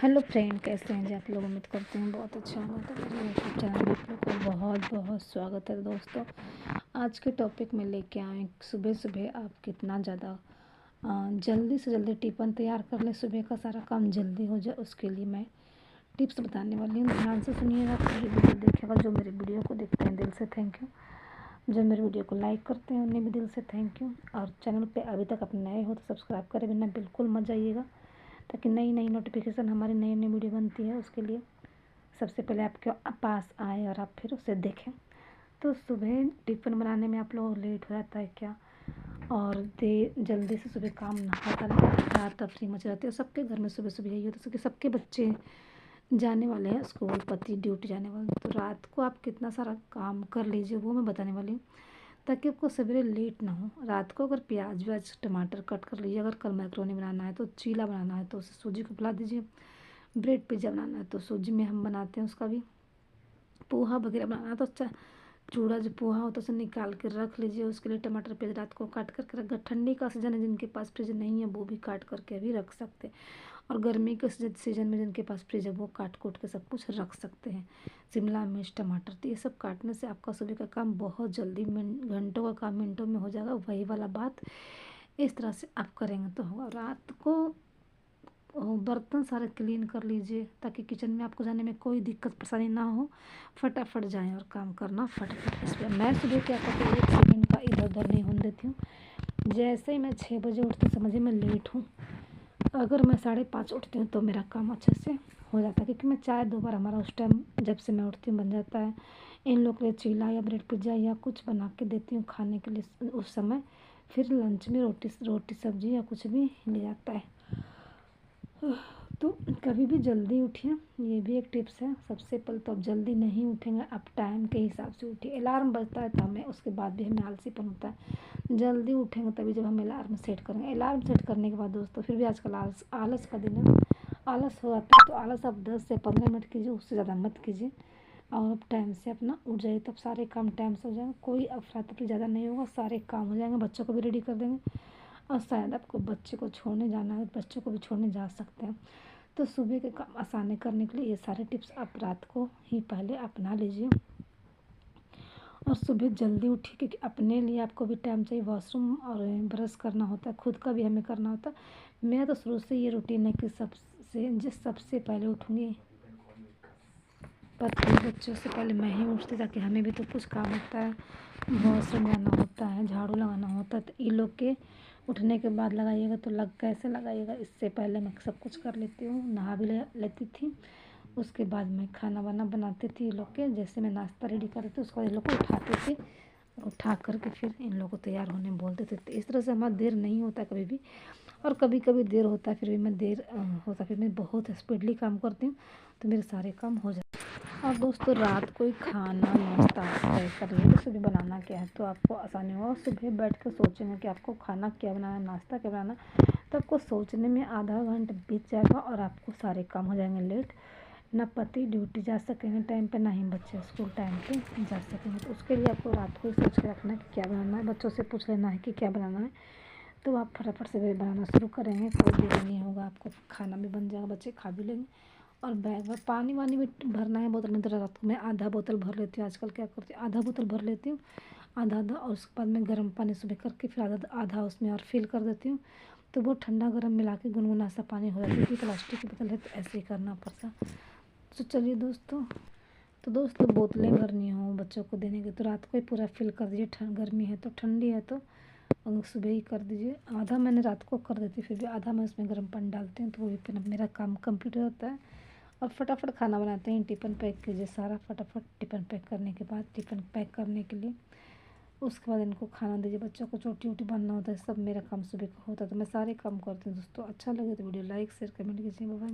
Hello friend, कैसे हैं जी आप लोग। उम्मीद करते हैं बहुत अच्छा होगा। तो मेरे यूट्यूब चैनल में आप लोग को बहुत बहुत स्वागत है दोस्तों। आज के टॉपिक में लेके आए, सुबह सुबह आप कितना ज़्यादा जल्दी से जल्दी टिफ़िन तैयार कर ले, सुबह का सारा काम जल्दी हो जाए, उसके लिए मैं टिप्स बताने वाली हूँ। ध्यान से सुनिएगा, पूरी वीडियो देखिएगा। जो मेरे वीडियो को देखते हैं दिल से थैंक यू, जो मेरे वीडियो को लाइक करते हैं उन्हें भी दिल से थैंक यू। और चैनल पे अभी तक आप नए हो तो सब्सक्राइब करे बिना बिल्कुल मत जाइएगा, ताकि नई नई नोटिफिकेशन हमारी नई नई वीडियो बनती है उसके लिए सबसे पहले आपके पास आए और आप फिर उसे देखें। तो सुबह टिफ़िन बनाने में आप लोग लेट हो जाता है क्या, और जल्दी से सुबह काम ना होता नहीं, रात तफरी मच जाती है। सबके घर में सुबह सुबह यही होता है क्योंकि सबके बच्चे जाने वाले हैं स्कूल, पति ड्यूटी जाने वाले, तो रात को आप कितना सारा काम कर लीजिए वो मैं बताने वाली हूँ, ताकि आपको सवेरे लेट ना हो। रात को अगर प्याज व्याज टमाटर कट कर लीजिए, अगर कल मैक्रोनी बनाना है तो चीला बनाना है तो उसे सूजी को फुला दीजिए, ब्रेड पिज़्ज़ा बनाना है तो सूजी में हम बनाते हैं उसका भी, पोहा वगैरह बनाना है तो अच्छा चूड़ा जो पोहा होता है उसे निकाल के रख लीजिए। उसके लिए टमाटर प्याज रात को काट करके रख, ठंडी का सीजन है जिनके पास फ्रिज नहीं है वो भी काट करके भी रख सकते हैं, और गर्मी के सीजन में जिनके पास फ्रिज है वो काट कूट के सब कुछ रख सकते हैं। शिमला मिर्च टमाटर, तो ये सब काटने से आपका सुबह का काम बहुत जल्दी घंटों का काम मिनटों में हो जाएगा। वही वाला बात इस तरह से आप करेंगे तो होगा। रात को बर्तन सारे क्लीन कर लीजिए ताकि किचन में आपको जाने में कोई दिक्कत परेशानी ना हो, फटाफट जाएं और काम करना फटाफट। इसलिए मैं सुबह क्या करती हूँ, 1 सेकंड का इधर उधर नहीं होने देती हूँ। जैसे ही मैं 6 बजे उठती हूँ समझिए मैं लेट हूँ, अगर मैं 5:30 उठती हूँ तो मेरा काम अच्छे से हो जाता है, क्योंकि मैं चाय 2 बार हमारा उस टाइम जब से मैं उठती हूँ बन जाता है। इन लोग के लिए चीला या ब्रेड पिज़्ज़ा या कुछ बना के देती हूँ खाने के लिए उस समय, फिर लंच में रोटी सब्जी या कुछ भी ले जाता है। तो कभी भी जल्दी उठिए, ये भी एक टिप्स है। सबसे पहले तो आप जल्दी नहीं उठेंगे, आप टाइम के हिसाब से उठिए। अलार्म बजता है तो हमें उसके बाद भी हमें आलसीपन होता है। जल्दी उठेंगे तभी जब हम अलार्म सेट करेंगे। अलार्म सेट करने के बाद दोस्तों फिर भी आजकल आलस का दिन है, आलस हो जाता है, तो आलस आप 10 से 15 मिनट कीजिए, उससे ज़्यादा मत कीजिए। और अब टाइम से अपना उठ जाइए, तब सारे काम टाइम से हो जाएंगे, कोई अफरा तफरी ज़्यादा नहीं होगा, सारे काम हो जाएंगे। बच्चों को भी रेडी कर देंगे, और शायद आपको बच्चे को छोड़ने जाना है, बच्चों को भी छोड़ने जा सकते हैं। तो सुबह के काम आसानी करने के लिए ये सारे टिप्स आप रात को ही पहले अपना लीजिए, और सुबह जल्दी उठिए, क्योंकि अपने लिए आपको भी टाइम चाहिए। वॉशरूम और ब्रश करना होता है, खुद का भी हमें करना होता है। मेरा तो शुरू से ये रूटीन है कि सबसे पहले उठूँगी, पति बच्चों से पहले मैं ही उठती, ताकि हमें भी तो कुछ काम होता है, वॉशरूम जाना होता है, झाड़ू लगाना होता है। तो ये लोग के उठने के बाद लगाइएगा तो कैसे लगाइएगा, इससे पहले मैं सब कुछ कर लेती हूँ, नहा भी लेती थी। उसके बाद मैं खाना वाना बनाती थी, ये लोग के जैसे मैं नाश्ता रेडी कर थी उसको ये लोग को उठाते थे, उठा करके फिर इन लोगों को तैयार होने बोलते थे। तो इस तरह से हमारा देर नहीं होता कभी भी, और कभी कभी देर होता है फिर भी मैं होता फिर मैं बहुत स्पीडली काम करती हूँ, तो मेरे सारे काम हो जाते हैं। और दोस्तों रात को ही खाना नाश्ता तय कर लिए तो सुबह बनाना क्या है तो आपको आसानी होगा। सुबह बैठ कर सोचेंगे कि आपको खाना क्या बनाना है, नाश्ता क्या बनाना, तो आपको सोचने में आधा घंटा बीत जाएगा और आपको सारे काम हो जाएंगे लेट। ना पति ड्यूटी जा सकेंगे टाइम पे, ना ही बच्चे स्कूल टाइम पे जा सकेंगे। तो उसके लिए आपको रात को ही सोच के रखना है कि क्या बनाना है, बच्चों से पूछ लेना है कि क्या बनाना है, तो आप फटाफट से बनाना शुरू करेंगे, कोई देर नहीं होगा, आपको खाना भी बन जाएगा, बच्चे खा भी लेंगे। और बैग में पानी वानी भी भरना है बोतल में, तो रात को मैं आधा बोतल भर लेती हूँ। आजकल क्या करती हूँ, आधा बोतल भर लेती हूँ, आधा और उसके बाद मैं गर्म पानी सुबह करके फिर आधा उसमें और फिल कर देती हूँ, तो वो ठंडा गर्म मिला के गुनगुना सा पानी हो जाता है। क्योंकि प्लास्टिक की बोतल है तो ऐसे ही करना पड़ता। तो चलिए दोस्तों बोतलें भरनी हो बच्चों को देने की तो रात को ही पूरा फिल कर दीजिए। गर्मी है तो ठंडी है तो सुबह ही कर दीजिए। आधा मैंने रात को कर देती, फिर भी आधा मैं उसमें गर्म पानी डालती हूँ, तो वो भी फिर मेरा काम कंप्लीट हो जाता है। और फटाफट खाना बनाते हैं। टिफ़िन पैक कीजिए सारा, फटाफट टिफ़िन पैक करने के बाद, टिफ़िन पैक करने के लिए उसके बाद इनको खाना दीजिए, बच्चों को चोटी वोटी बांधना होता है, सब मेरा काम सुबह का होता है। तो मैं सारे काम करती हूँ दोस्तों। अच्छा लगे तो वीडियो लाइक शेयर कमेंट कीजिए। Bye bye.